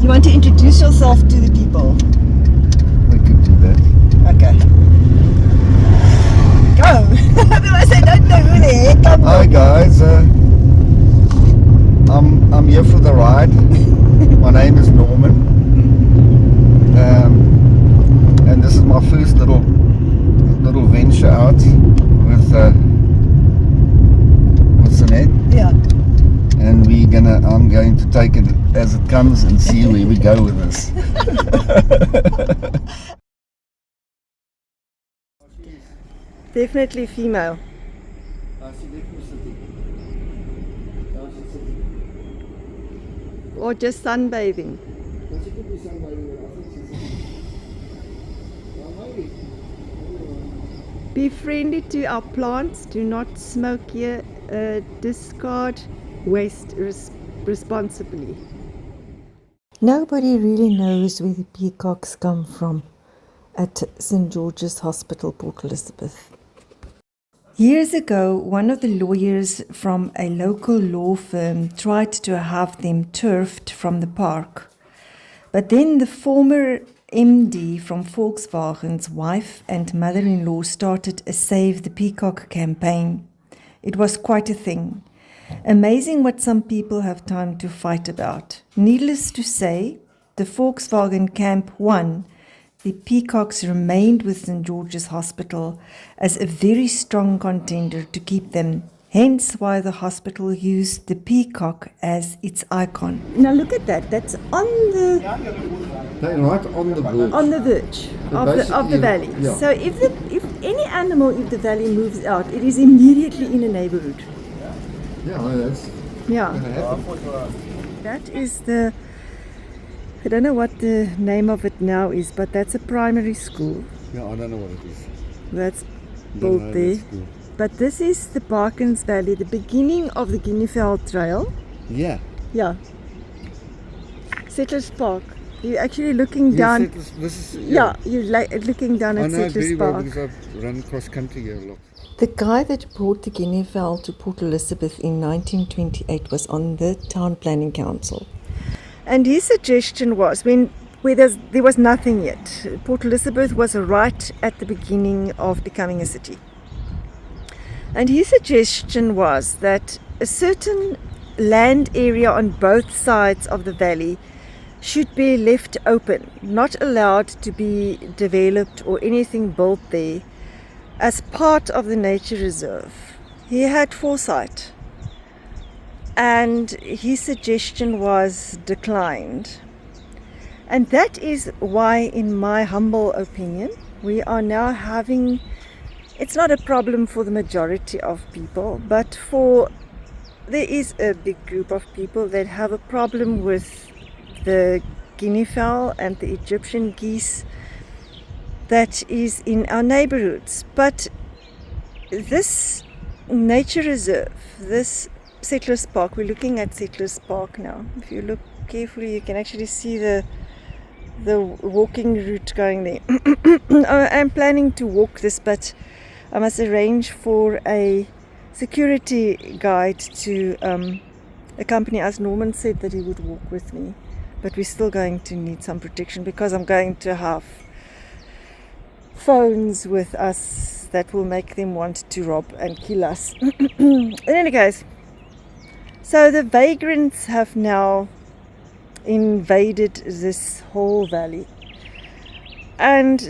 You want to introduce yourself to the people? We could do that. Okay. Go! Otherwise I don't know who the heck I'm Hi guys, I'm here for the ride. My name is Norman. And this is my first little venture out with Sinead. Yeah. And I'm going to take it as it comes and see where we go with this. Definitely female. Or just sunbathing. Be friendly to our plants. Do not smoke here. Discard waste responsibly. Nobody really knows where the peacocks come from at St. George's Hospital, Port Elizabeth. Years ago, one of the lawyers from a local law firm tried to have them turfed from the park. But then the former MD from Volkswagen's wife and mother-in-law started a Save the Peacock campaign. It was quite a thing. Amazing what some people have time to fight about. Needless to say, the Volkswagen camp won. The peacocks remained with St. George's Hospital as a very strong contender to keep them, hence why the hospital used the peacock as its icon. Now look at that. That's on the They're right on the verge. of the valley. Yeah. So if any animal in the valley moves out, it is immediately in a neighborhood. Yeah, that's Yeah. gonna happen. That is I don't know what the name of it now is, but that's a primary school. Yeah, I don't know what it is. That's Don't built know, there. that's cool. But this is the Baakens Valley, the beginning of the Guinea Trail. Yeah. Yeah. Settlers Park. You're actually looking down. Yes, this is, Yeah, you're looking down I at know it Settlers very well Park. because I've run cross country here a lot. The guy that brought the guinea fowl to Port Elizabeth in 1928 was on the Town Planning Council. And his suggestion was there was nothing yet. Port Elizabeth was right at the beginning of becoming a city. And his suggestion was that a certain land area on both sides of the valley should be left open, not allowed to be developed or anything built there as part of the nature reserve. He had foresight. And his suggestion was declined. And that is why, in my humble opinion, we are now having, it's not a problem for the majority of people, but there is a big group of people that have a problem with the guinea fowl and the Egyptian geese that is in our neighborhoods. But this nature reserve, this Settlers Park, we're looking at Settlers Park now. If you look carefully, you can actually see the walking route going there. I'm planning to walk this, but I must arrange for a security guide to accompany us. Norman said that he would walk with me, but we're still going to need some protection because I'm going to have phones with us that will make them want to rob and kill us. In any case, so the vagrants have now invaded this whole valley, and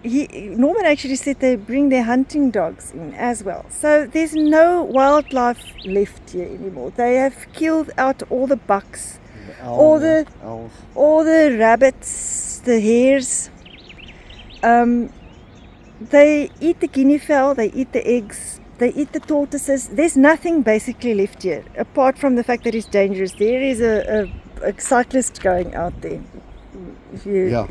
Norman actually said they bring their hunting dogs in as well. So there's no wildlife left here anymore. They have killed out all the bucks, all the rabbits, the hares. They eat the guinea fowl, they eat the eggs, they eat the tortoises. There's nothing basically left here, apart from the fact that it's dangerous. There is a cyclist going out there. Yeah.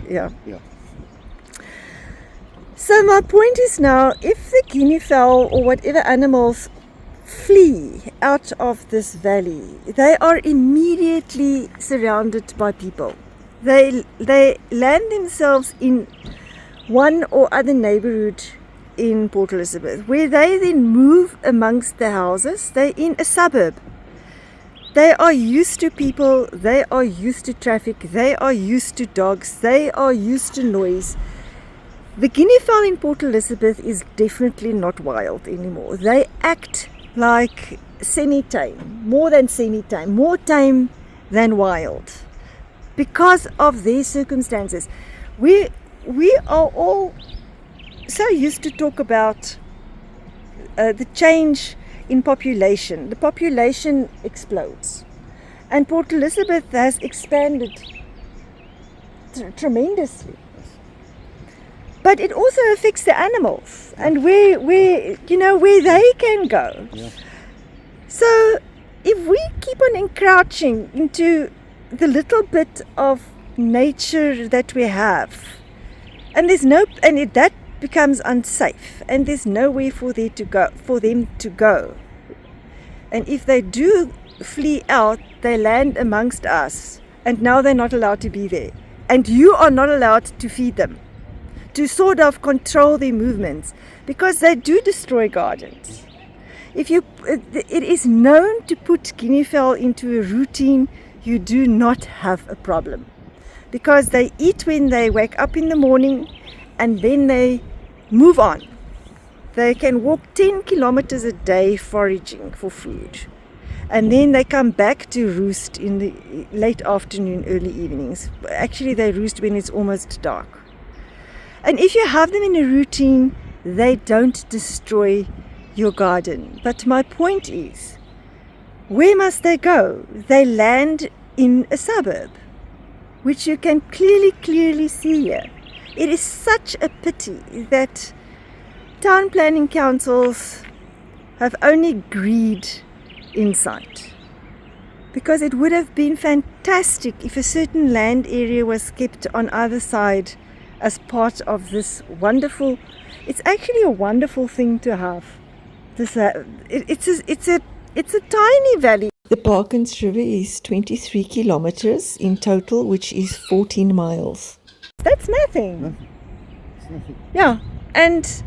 So my point is now, if the guinea fowl or whatever animals flee out of this valley, they are immediately surrounded by people. They land themselves in one or other neighborhood in Port Elizabeth, where they then move amongst the houses. They're in a suburb. They are used to people, they are used to traffic, they are used to dogs, they are used to noise. The guinea fowl in Port Elizabeth is definitely not wild anymore. They act like semi-tame, more than semi-tame, more tame than wild, because of their circumstances. We are all so used to talk about the change in population. The population explodes, and Port Elizabeth has expanded tremendously. But it also affects the animals and where they can go. Yeah. So if we keep on encroaching into the little bit of nature that we have, and that becomes unsafe, and there's nowhere for them to go. And if they do flee out, they land amongst us, and now they're not allowed to be there. And you are not allowed to feed them, to sort of control their movements, because they do destroy gardens. It is known to put guinea fowl into a routine, you do not have a problem, because they eat when they wake up in the morning, and then they move on. They can walk 10 kilometers a day foraging for food, and then they come back to roost in the late afternoon, early evenings. Actually, they roost when it's almost dark. And if you have them in a routine, they don't destroy your garden. But my point is, where must they go? They land in a suburb, which you can clearly see here. It is such a pity that town planning councils have only greed in sight, because it would have been fantastic if a certain land area was kept on either side as part of this wonderful. It's actually a wonderful thing to have. It's a tiny valley. The Baakens River is 23 kilometers in total, which is 14 miles. That's nothing. Nothing. It's nothing. Yeah, and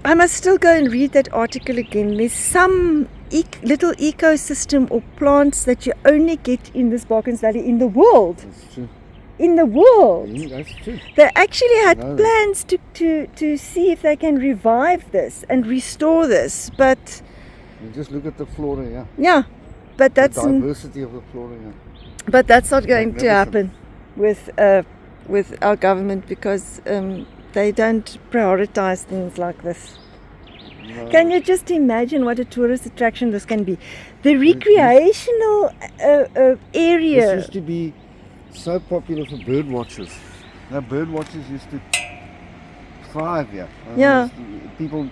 I must still go and read that article again. There's some little ecosystem or plants that you only get in this Baakens Valley in the world. That's true. In the world. Yeah, that's true. They actually had No. plans to see if they can revive this and restore this, but You just look at the flora, yeah. yeah, but The that's diversity of the flora, yeah. but that's not going to Magnificent. happen with our government, because they don't prioritize things like this. No. Can you just imagine what a tourist attraction this can be? The recreational area. This used to be so popular for bird watchers. Now, bird watchers used to thrive here. Yeah. People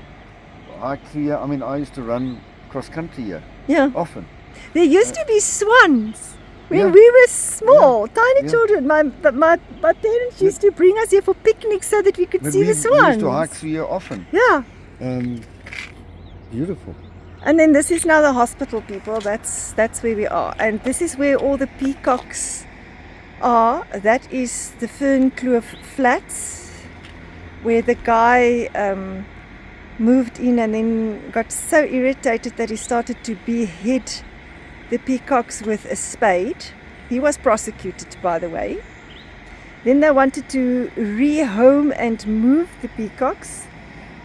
hike through here. I mean, I used to run cross country here Yeah. often. There used to be swans when Yeah. we were small, tiny Yeah. children. My parents used to bring us here for picnics so that we could But see we the swans. used to hike through here often. Yeah. Beautiful. And then this is now the hospital, people. That's where we are. And this is where all the peacocks are. That is the Fernkloof Flats, where the guy moved in and then got so irritated that he started to behead the peacocks with a spade. He was prosecuted, by the way. Then they wanted to rehome and move the peacocks,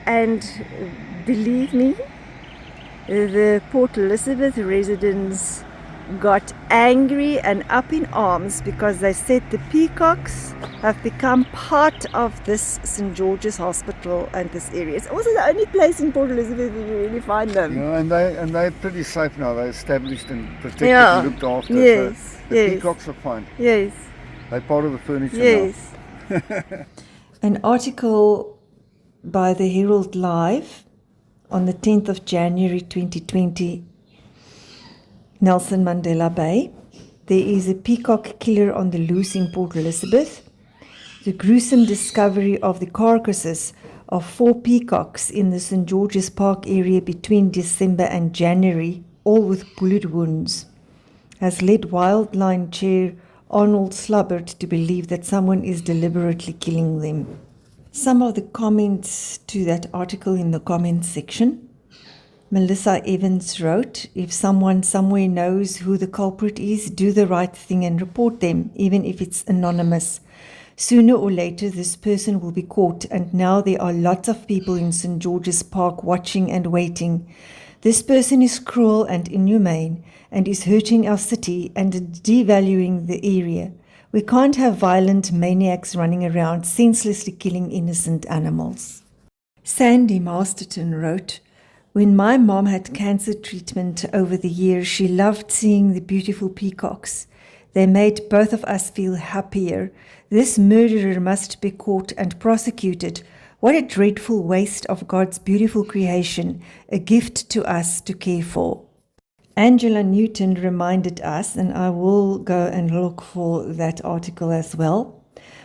and believe me, the Port Elizabeth residents got angry and up in arms, because they said the peacocks have become part of this St. George's Hospital and this area. It's also the only place in Port Elizabeth where you really find them. Yeah, and they're pretty safe now. They're established and protected Yeah. and looked after. Yes, So the yes. peacocks are fine. Yes, They're part of the furniture yes. An article by the Herald Live on the 10th of January 2020, Nelson Mandela Bay. There is a peacock killer on the loose in Port Elizabeth. The gruesome discovery of the carcasses of 4 peacocks in the St. George's Park area between December and January, all with bullet wounds, has led Wildlife Chair Arnold Slubbert to believe that someone is deliberately killing them. Some of the comments to that article in the comments section. Melissa Evans wrote, if someone somewhere knows who the culprit is, do the right thing and report them, even if it's anonymous. Sooner or later, this person will be caught, and now there are lots of people in St. George's Park watching and waiting. This person is cruel and inhumane and is hurting our city and devaluing the area. We can't have violent maniacs running around senselessly killing innocent animals. Sandy Masterton wrote, when my mom had cancer treatment over the years, she loved seeing the beautiful peacocks. They made both of us feel happier. This murderer must be caught and prosecuted. What a dreadful waste of God's beautiful creation, a gift to us to care for. Angela Newton reminded us, and I will go and look for that article as well.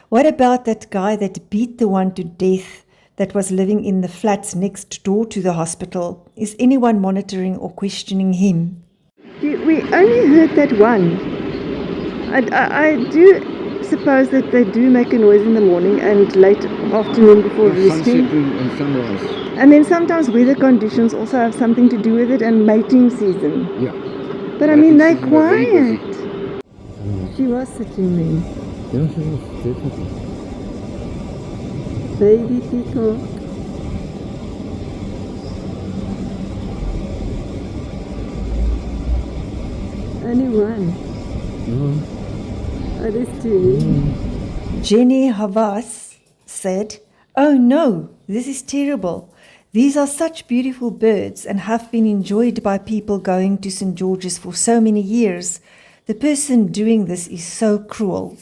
What about that guy that beat the one to death that was living in the flats next door to the hospital? Is anyone monitoring or questioning him? We only heard that one. I do suppose that they do make a noise in the morning and late afternoon before roosting. Sunset and sunrise. And then sometimes weather conditions also have something to do with it, and mating season. Yeah. But I mean, they're quiet. She was sitting there. Yeah, she was, definitely. Baby peacock. Only one. Oh, there's two. Jenny Havas said, oh no, this is terrible. These are such beautiful birds and have been enjoyed by people going to St. George's for so many years. The person doing this is so cruel.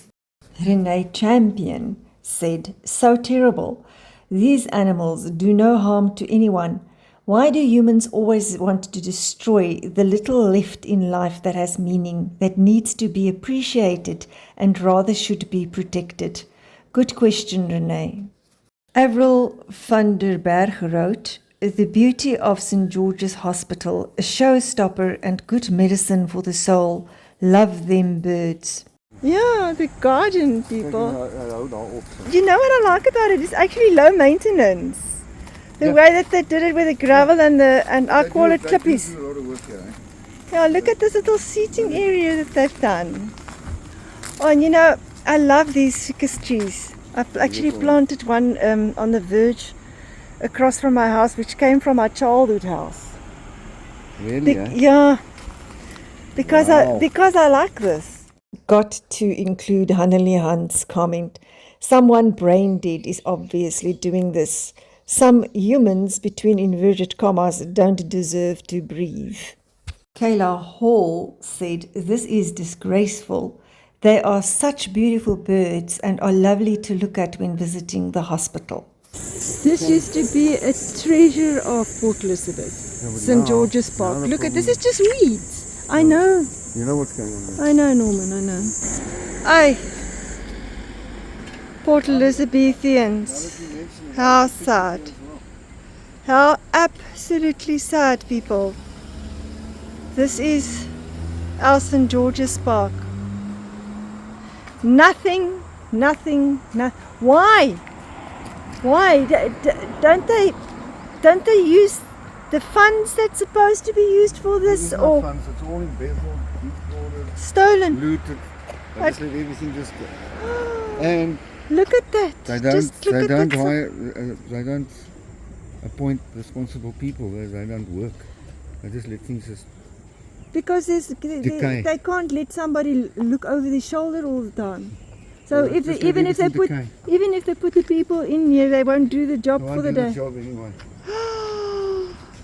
Renee Champion said, so terrible. These animals do no harm to anyone. Why do humans always want to destroy the little left in life that has meaning, that needs to be appreciated and rather should be protected? Good question, Renee. Avril van der Berg wrote, the beauty of St. George's Hospital, a showstopper and good medicine for the soul. Love them birds. Yeah, the garden people. You know what I like about it? It's actually low maintenance. The way that they did it with the gravel and I call it clippies. They do a lot of work here, eh? Yeah, look at this little seating area that they've done. Oh, and you know, I love these ficus trees. I've actually planted one on the verge across from my house, which came from my childhood house. Really, Yeah, because Wow. I like this. Got to include Hanneli Hunt's comment. Someone brain dead is obviously doing this. Some humans, between inverted commas, don't deserve to breathe. Kayla Hall said, this is disgraceful. They are such beautiful birds and are lovely to look at when visiting the hospital. This used to be a treasure of Port Elizabeth, St. George's Park. Look at this, is just weeds. I know. You know what's going on there? I know, Norman, I know. Aye. Port Elizabethians. How sad. How absolutely sad, people. This is our St. George's Park. Nothing. Why? Why? Don't they use the funds that's supposed to be used for this? It's not Or funds, it's all embezzled, defrauded, stolen? looted. They just let everything just go. And Look at that. they Just look at that. they don't appoint responsible people. They don't work. They just let things just. Because Decay. they can't let somebody look over their shoulder all the time. So Well, if just they, let even if they put everything even if they put the people in here, they won't do the job They for won't the do the day. job anyway.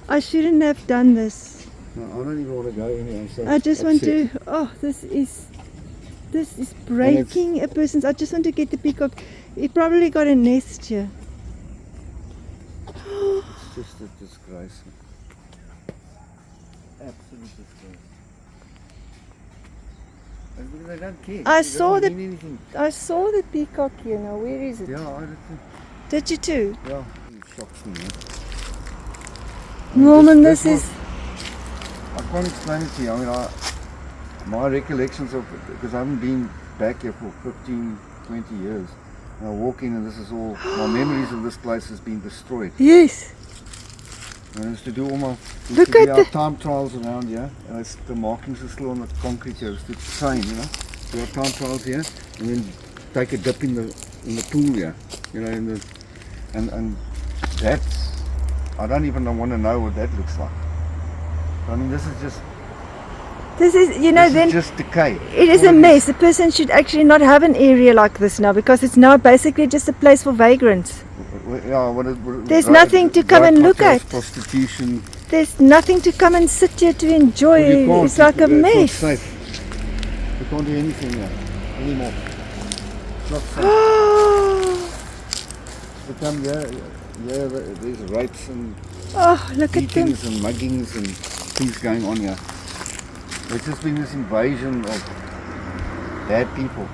I shouldn't have done this. No, I don't even want to go anywhere. I'm so I just want upset. to. Oh, this is breaking a person's. I just want to get the peacock. He probably got a nest here. It's just a disgrace. Absolute disgrace. And because they don't care. I They saw don't the- mean anything. I saw the peacock here. Now where is it? Yeah, I did too. Did you too? Yeah, it shocks me. Norman, this was- is. I can't explain it to you. I mean, my recollections of, because I haven't been back here for 15, 20 years. And I walk in and this is all, my memories of this place has been destroyed. Yes. I used to do all my Look at our the- time trials around here. And the markings are still on the concrete here. It's the same, you know. Do our time trials here, and then take a dip in the pool here, you know. And that's, I don't even want to know what that looks like. I mean, this is just. This is, you know, This then is just decay. it is a mess. A person should actually not have an area like this now, because it's now basically just a place for vagrants. Yeah, There's nothing to come and look hotels, at. Prostitution. There's nothing to come and sit here to enjoy. Well, you can't. It's like a It's not mess. safe. You can't do anything here anymore. It's not safe. To come here, there's rapes and Oh, look at them. beatings and muggings and things going on here. There's just been this invasion of bad people.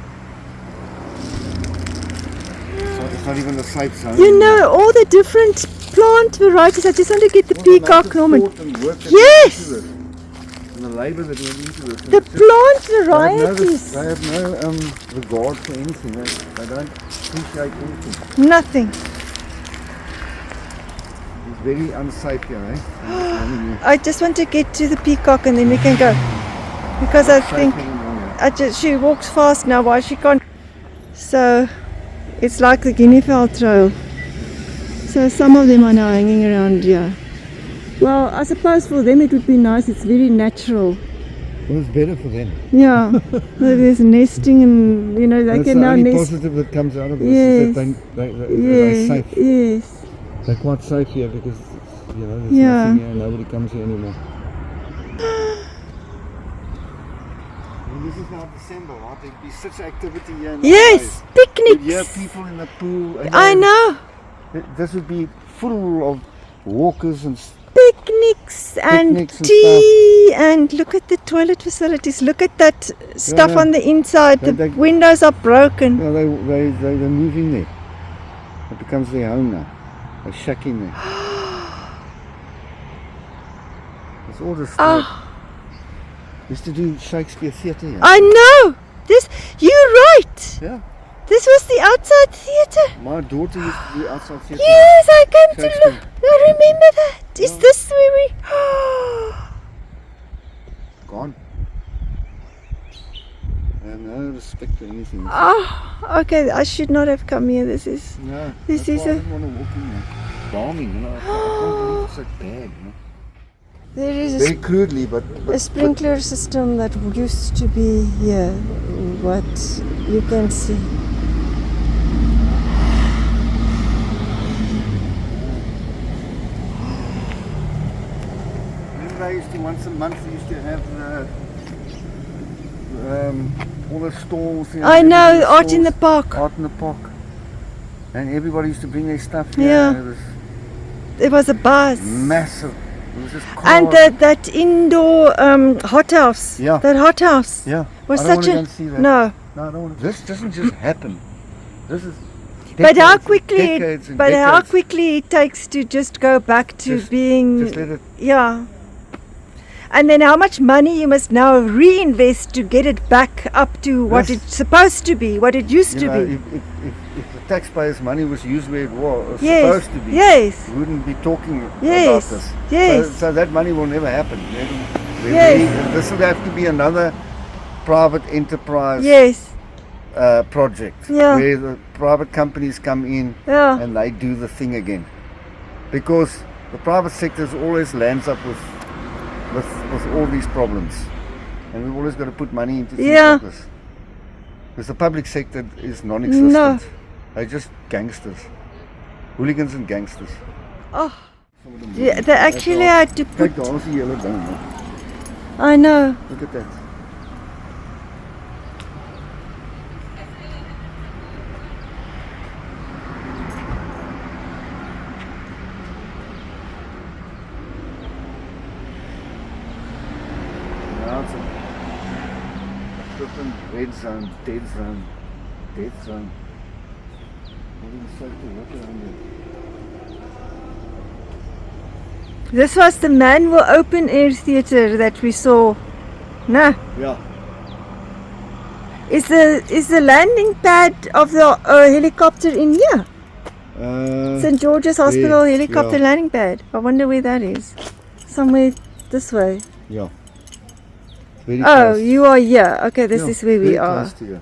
So it's not even a safe zone. You know, all the different plant varieties. I just want to get the All the peacock, amount of Norman. thought and work that Yes! went into this, and the labour that went into this. and The it's just- plant they varieties. have no regard for anything. They don't appreciate anything. Nothing. It's very unsafe here, eh? I just want to get to the peacock and then we can go. Because I think she walks fast now, why she can't. So it's like the guinea fowl trail. So some of them are now hanging around here. Well, I suppose for them it would be nice. It's very natural. Well, it's better for them. Yeah, there's nesting and, you know, they That's can the now only nest. positive that comes out of this Yes. is that they're Yes, safe. yes. They're quite safe here because, you know, there's Yeah. nothing here, nobody comes here anymore. And this is now December, right? There'd be such activity here nowadays. Yes, You'd hear picnics. people in the pool. And I know. This would be full of walkers and Picnics and Picnics and tea and look at the toilet facilities. Look at that stuff yeah. on the inside. The They- windows are broken. you know, they're moving there. It becomes their home now. They're shacking there. It's all destroyed. Oh, Used to do Shakespeare theatre here. I know. This, you're right. Yeah. This was the outside theatre. My daughter used to do outside theatre. Yes, I came to Shakespeare. look. I remember that. Is Yeah. this where we? Gone. I have no respect for anything. Oh, okay. I should not have come here. This is. No, This that's is why I a- didn't want to walk in there. Bombing, you know. I can't believe it's so bad, you know. There is Very crudely, but a sprinkler system that used to be here. What you can see. remember I used to once a month. They used to have all the stalls. You know, I know, the art in the stalls, park. Art in the park. And everybody used to bring their stuff here. Yeah. And it was There was a buzz. massive. It was just And cars. that indoor hothouse. Yeah. That hothouse. Yeah. Was I don't such wanna a go and see that. no. No, I don't want to. This doesn't just happen. This is. But how decades and quickly decades and but how decades. quickly it takes to just go back to Just- being Just let it. yeah. And then how much money you must now reinvest to get it back up to what Yes. it's supposed to be, what it used You to know, be. if the taxpayers' money was used where it was Yes. supposed to be, Yes. we wouldn't be talking Yes. about this. Yes. So that money will never happen. Yes. This will have to be another private enterprise Yes. project Yeah. where the private companies come in Yeah. and they do the thing again. Because the private sector always lands up with all these problems. And we've always got to put money into things Yeah. like this. Because the public sector is non-existent. No. They're just gangsters. Hooligans and gangsters. Oh. Yeah, they actually had to put Kyk, daar is die hele ding. Man. I know. Look at that. Now it's a flippin' red zone, dead zone, death zone. What is it safe to work around here? This was the manual open air theatre that we saw. No. Yeah. Is the landing pad of the helicopter in here? St. George's Hospital helicopter yeah. landing pad. I wonder where that is. Somewhere this way. Yeah. Very Oh, close. you are here. Okay, this Yeah, is where we very are. Close to you.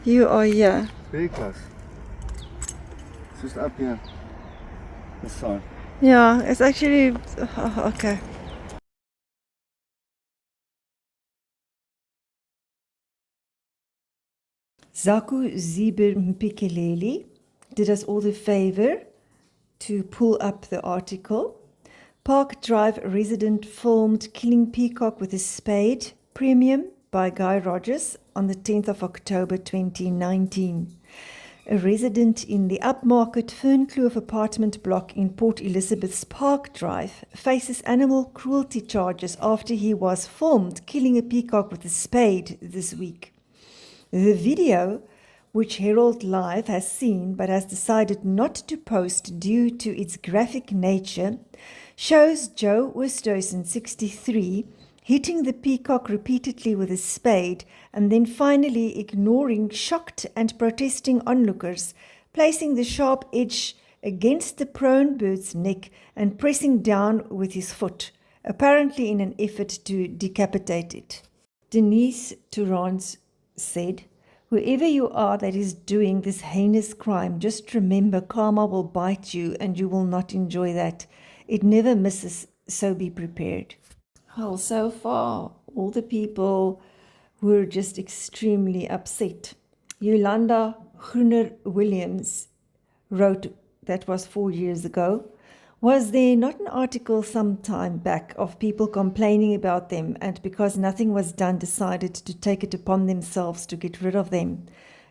You are here. Very close. It's just up here. This side. Yeah, it's actually okay. Zaku Ziber Mpikeleli did us all the favor to pull up the article. Park Drive resident filmed killing peacock with a spade, premium by Guy Rogers on the 10th of October 2019. A resident in the upmarket Fernkloof apartment block in Port Elizabeth's Park Drive faces animal cruelty charges after he was filmed killing a peacock with a spade this week. The video, which Herald Live has seen but has decided not to post due to its graphic nature, shows Joe Westhuizen, 63, hitting the peacock repeatedly with a spade and then finally ignoring shocked and protesting onlookers, placing the sharp edge against the prone bird's neck and pressing down with his foot, apparently in an effort to decapitate it. Denise Tourance said, "Whoever you are that is doing this heinous crime, just remember karma will bite you and you will not enjoy that. It never misses, so be prepared." Well, so far, all the people were just extremely upset. Yolanda Groener-Williams wrote, that was 4 years ago, "Was there not an article some time back of people complaining about them and because nothing was done decided to take it upon themselves to get rid of them?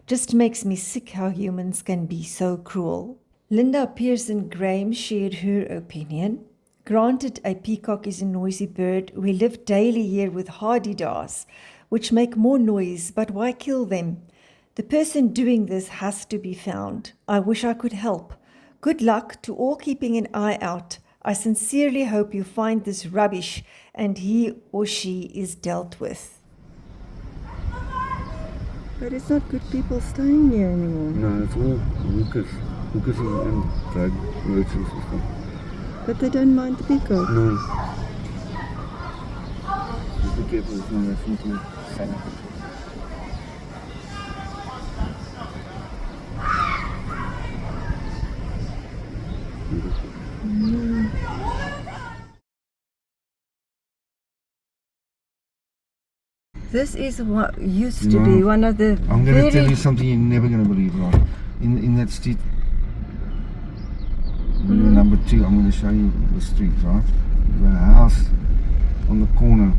Just makes me sick how humans can be so cruel." Linda Pearson-Graham shared her opinion. "Granted, a peacock is a noisy bird. We live daily here with hardy-daws, which make more noise, but why kill them? The person doing this has to be found. I wish I could help. Good luck to all keeping an eye out. I sincerely hope you find this rubbish and he or she is dealt with." But it's not good people staying here anymore. No, it's all hookers and drug merchants and stuff. But they don't mind the peacock. No. Just be careful, it's not a simple sanity. This is what used to be one of the I'm going to tell you something you're never going to believe, right? In that street, number 2, I'm going to show you the street, right? The house on the corner,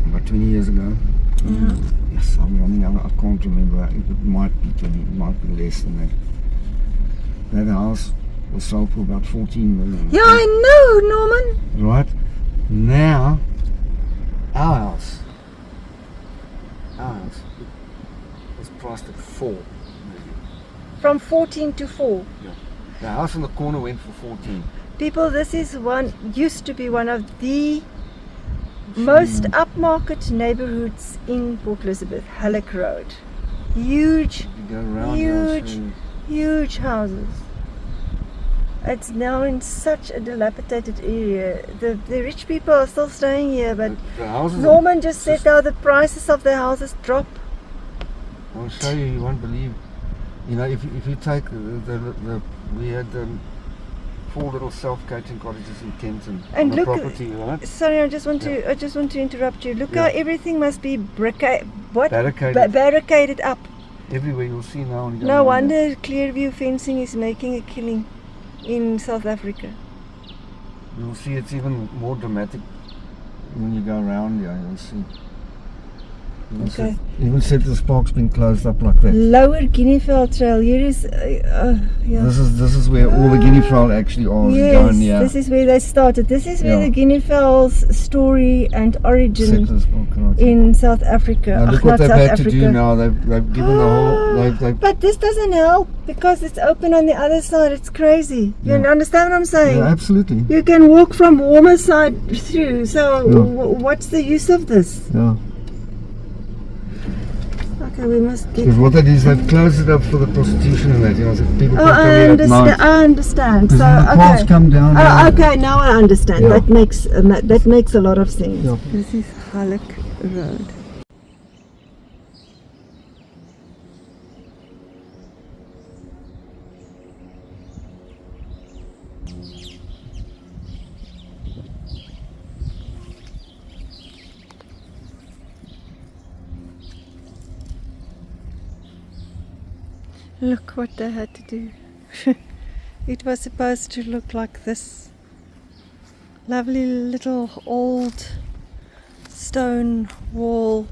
about 20 years ago. Yes, I can't remember. It might be 20, it might be less than that. That house was sold for about 14 million. Yeah, I know, Norman. Right? Now, our house was priced at 4 million. From 14 to 4. Yeah. The house on the corner went for 14. People, this is used to be one of the most upmarket neighborhoods in Port Elizabeth, Halleck Road. Huge, You go around huge houses. It's now in such a dilapidated area. The rich people are still staying here, but the houses Norman just said how the prices of the houses drop. I'll show you, you won't believe. You know, if you take we had 4 little self-catering cottages in Kenton And on look, the property, right? Sorry, I just want to interrupt you. Look how everything must be Barricaded. barricaded up. Everywhere you'll see now. When you go No around wonder Clearview Fencing is making a killing in South Africa. there. You'll see it's even more dramatic when you go around here. You'll see. Okay. Even said the spark's been closed up like that. Lower Guineafell Trail. Here is yeah. This is where all the guinea fowl actually are. Yes, down here. this is where they started. This is where Yeah. the Guineafowl's story and origin Settlers, in South Africa. now look not what they've South had Africa. to do now. They've given the whole. They've But this doesn't help because it's open on the other side. It's crazy. You Yeah. understand what I'm saying? yeah, absolutely. You can walk from warmer side through. So Yeah. what's the use of this? Yeah. Okay, we must get. Because what they do is they've closed it up for the prostitution and that, you know, so people Oh, can't come in at night. I understand. Because So, when the cars okay. come down. Oh, okay, now I understand. Yeah. That makes a lot of sense. Yeah. This is Halleck Road. Look what they had to do. It was supposed to look like this. Lovely little old stone wall,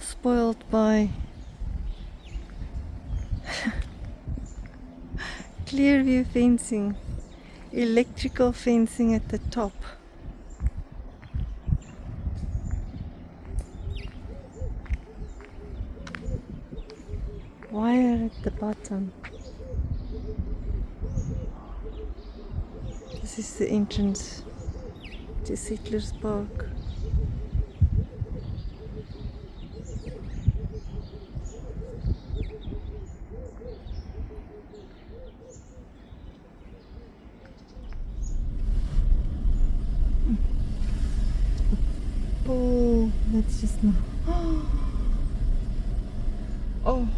spoiled by clear view fencing, electrical fencing at the top. Wire at the bottom. This is the entrance to Settlers Park. Oh, that's just not. Oh.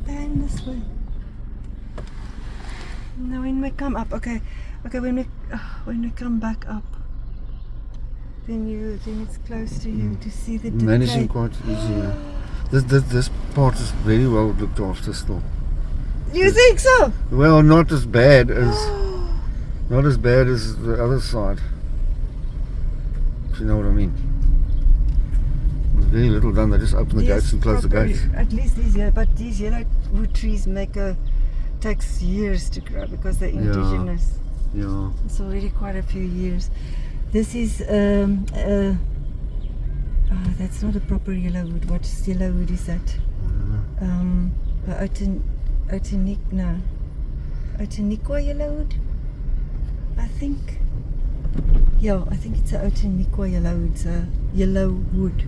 Turn this way. Now when we come up, okay, when we come back up, then it's close to you to see the decay. Managing quite easy. Yeah. This part is very well looked after still. You think so? Well, not as bad as the other side. If you know what I mean. There's very little done. They just open the gates and close the gates. At least these yellow wood trees takes years to grow because they're indigenous. Yeah. It's already quite a few years. This is that's not a proper yellow wood. What yellow wood is that? Otaniqua yellow wood, I think. Yeah, I think it's a Otaniqua yellow wood. It's a yellow wood.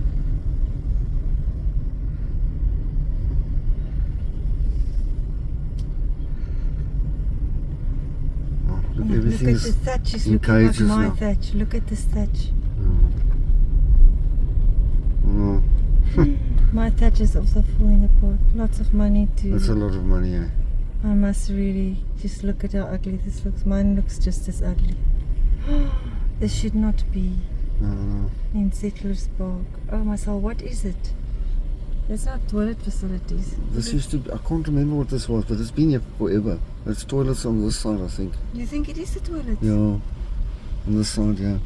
Look at the thatch is looking like my thatch. Look at this thatch. My thatch is also falling apart. Lots of money too. That's a lot of money, eh? I must really just look at how ugly this looks. Mine looks just as ugly. This should not be in Settlers Park. Oh my soul, what is it? It's not toilet facilities. This used to be, I can't remember what this was, but it's been here forever. It's toilets on this side, I think. You think it is the toilet? Yeah. On this side, yeah.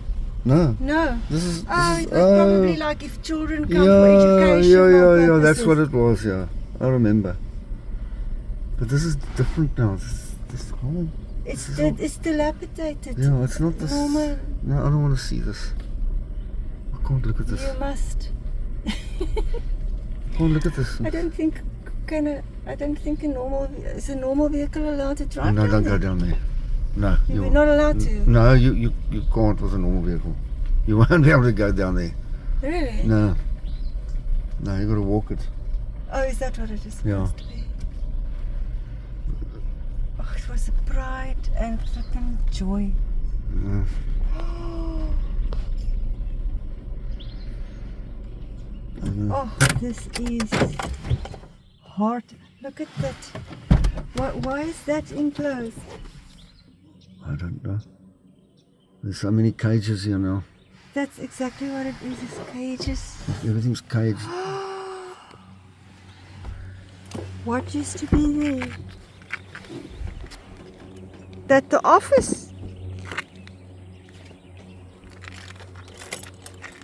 No. No. This is It was probably like if children come for education. Yeah, that's what it was, yeah. I remember. But this is different now. This whole... It's dilapidated. Yeah, it's not this... Normal. No, I don't want to see this. I can't look at this. You must. I can't look at this. I don't think is a normal vehicle allowed to drive. No, don't go down there. No, You're not allowed to. No, you can't with a normal vehicle. You won't be able to go down there. Really? No, you got to walk it. Oh, is that what it is supposed Yeah. to be? Oh, it was a pride and freaking joy. Yeah. Oh, this is hard. Look at that. Why is that enclosed? I don't know. There's so many cages here now. That's exactly what it is. It's cages. Everything's caged. What used to be there? That the office.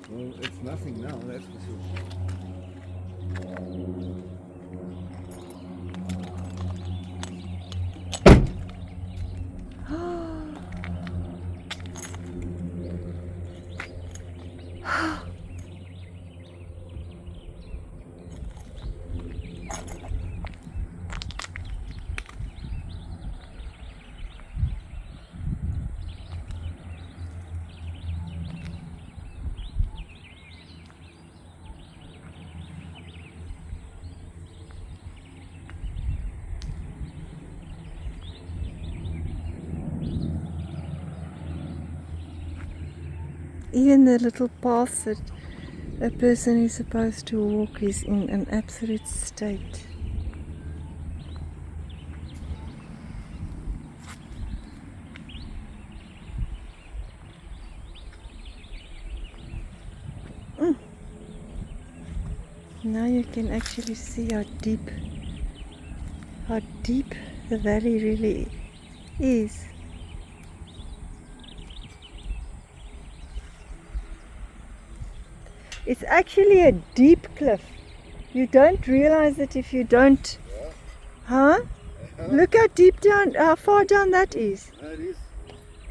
Well, it's nothing now, that's for sure. Even the little paths that a person is supposed to walk is in an absolute state. Now you can actually see how deep the valley really is. It's actually a deep cliff. You don't realize it if you don't. Huh? Look how deep down, how far down that is. It is.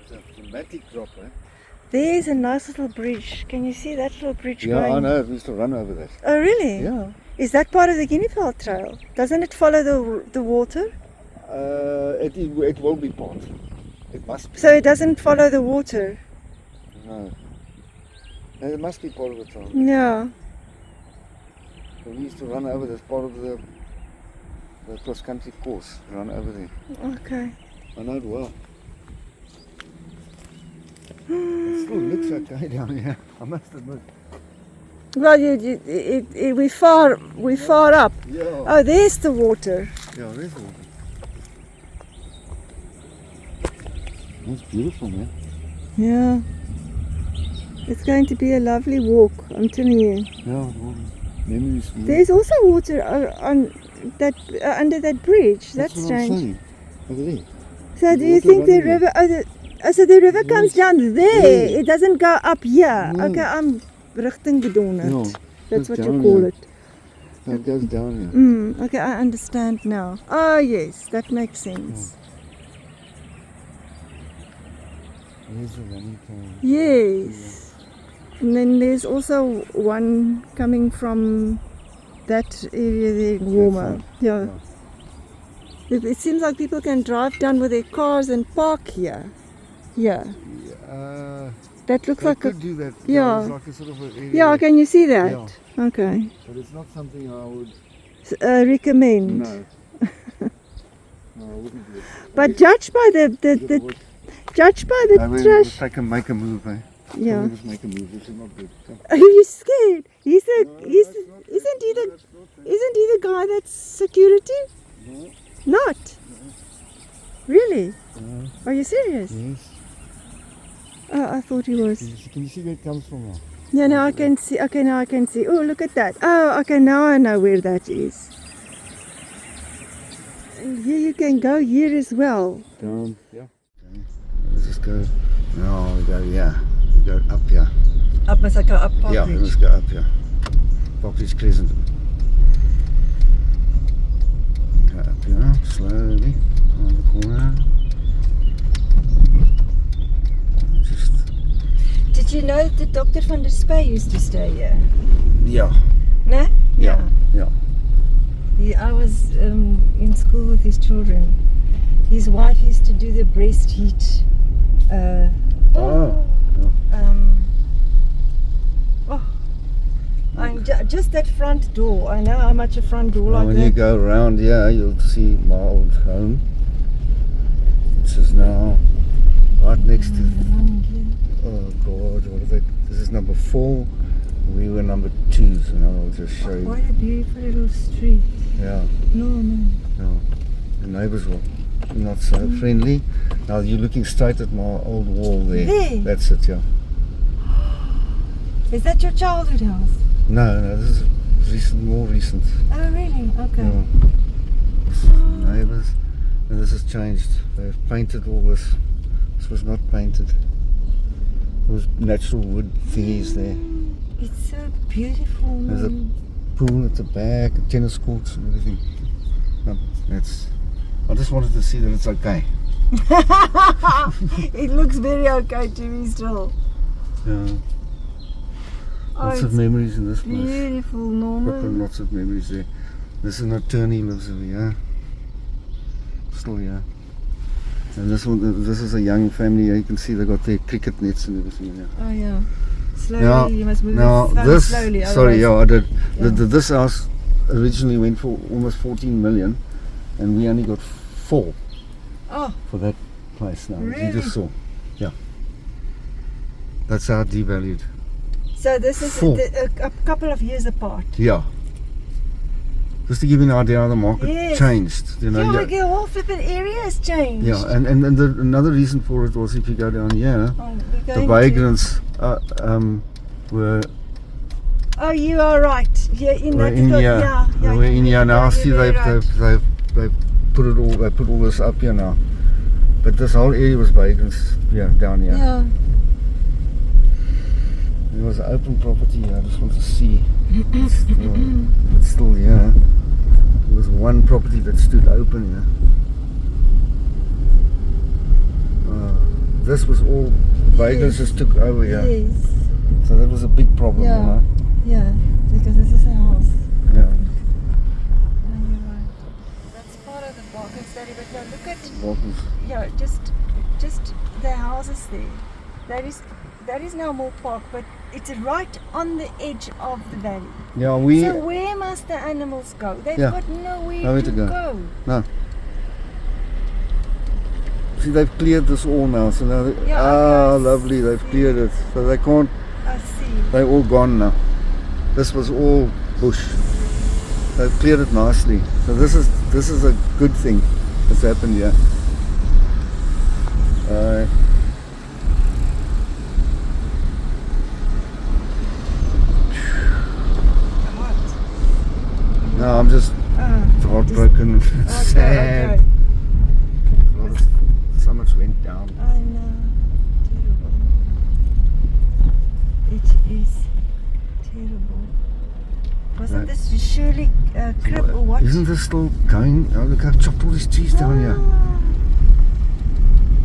It's a dramatic drop, eh? There's a nice little bridge. Can you see that little bridge Yeah, going? I know. We used to run over that. Oh, really? Yeah. Is that part of the Guinea Trail? Doesn't it follow the water? It will be part. It must be. So it doesn't follow the water? No. It must be part of the trail. Yeah. So we used to run over this part of the cross-country course. Run over there. Okay. I know it well. It still looks okay down here, I must admit. Well, we're far up. Yeah. Oh, there's the water. Yeah, there's water. That's beautiful, man. Yeah. It's going to be a lovely walk, I'm telling you. Yeah, memories. There's also water on that under that bridge. That's what I'm strange. saying. Over there. So do you water think the running there. river? So the river comes down there. Yeah. It doesn't go up here. No. Okay, I'm richting gedonderd. No, That's goes what you down call here. it. No, it goes down here. Okay, I understand now. Oh yes, that makes sense. There's a running time. Yes. And then there's also one coming from that area there, warmer. right. Yeah. It seems like people can drive down with their cars and park here. Yeah. They That looks like a... could do that. yeah. It's like a sort of an area. Yeah, can you see that? Yeah. Okay. But it's not something I would. Recommend. No. No, I wouldn't do it. But judge by the trash. Make a move, eh? Yeah. Just make a move. This is not good. Are you scared? Isn't he No, the that's not isn't he the guy that's security? No. Not. Really? No. Are you serious? Yes. Oh, I thought he was. Can you see where it comes from now? Yeah, now I can see. Okay, now I can see. Oh, look at that. Oh, okay, now I know where that is. And here you can go here as well. Down. Yeah. Okay. Let's just go. No, we go, yeah. We go up here. Up must I go up Park Yeah, Ridge? let's go up here. Parkridge Crescent. Go up here, slowly, on the corner. Just, Did you know that Dr. van der Spey used to stay here? yeah, No? yeah. I was in school with his children. His wife used to do the breast heat. Just that front door. I know how much a front door like when that. you go around here, you'll see my old home, which is now right next to, oh God, what is it? This is number 4. We were number 2, so now I'll just show you. What a beautiful little street. Yeah. No, man. Yeah, the neighbours were not so friendly. Now you're looking straight at my old wall there. There? That's it, yeah. Is that your childhood house? No, this is recent, more recent. Oh, really? Okay. Yeah. This is the neighbours, and this has changed. They've painted all this. This was not painted. It was natural wood thingies there. It's so beautiful. There's a pool at the back, tennis courts and everything. I just wanted to see that it's okay. It looks very okay to me still. Yeah. Lots of it's memories in this place. beautiful, Proper Norman. lots of memories there. This is an attorney lives over here. Still here. And this is a young family here. You can see they got their cricket nets and everything here. Oh yeah. Slowly, Now- you must move Now the phone this, slowly. sorry, otherwise- yeah, I did. Yeah. This house originally went for almost 14 million, and we only got 4 Oh, for that place now. As you Really? just saw, yeah. That's how devalued. So this is Full. a couple of years apart. Yeah. Just to give you an idea how the market Yes. changed. You know, Yeah, the whole flipping area has changed. yeah, and another reason for it was if you go down here, Oh, we're the going to- vagrants were you are right. Yeah, in were that in little- here. yeah, They were in here now. you're See, very they've put it all. They put all this up here now. But this whole area was vagrants. Yeah, down here. Yeah. There was an open property here. I just want to see. It's still here. There was one property that stood open here. This was all vagrants just took over here. Yes. So that was a big problem, Yeah. you know. Yeah. Because this is a house. Yeah. No, you're right. That's part of the Baakens Valley, but now look at just the houses there. That is now more park, but it's right on the edge of the valley. Yeah, we. So where must the animals go? They've Yeah. got nowhere Nowhere to to go. go. No. See, they've cleared this all now. So now, Yeah, okay, I lovely, they've see. cleared it. So they can't. I see. They're all gone now. This was all bush. They've cleared it nicely. So this is a good thing that's happened here. No, I'm just heartbroken, sad. Okay. Well, so much went down. I know. Terrible. It is terrible. Wasn't Right. this surely crib or what? Isn't this still going? Oh, look, I've chopped all these trees down here.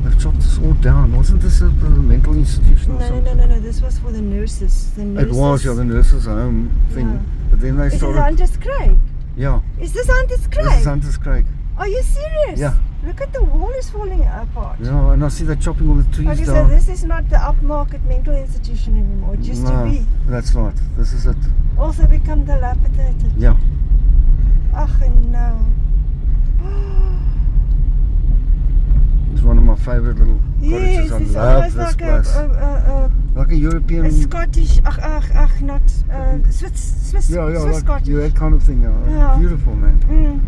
I've chopped this all down. Wasn't this a mental institution or No, something? no. This was for the nurses. The It nurses. was, yeah, the nurses' home thing. Yeah. But then they Is this started. Hunter's Craig? Yeah, Is this Hunter's Craig? this is Hunter's Craig. Are you serious? Yeah. Look at the wall is falling apart. Yeah, and I see they're chopping all the trees Okay, so down. this is not the upmarket mental institution anymore. It used to be. That's not. This is it. Also become dilapidated. Yeah. Ach, no. It's one of my favourite little Yes, cottages. I it's love almost this like place. Like a European. a Scottish, not Swiss Yeah, Swiss like Scottish. that kind of thing. Yeah. Beautiful, man. Mm.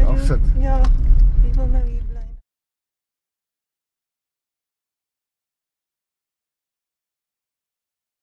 Offset. Yeah, people know you.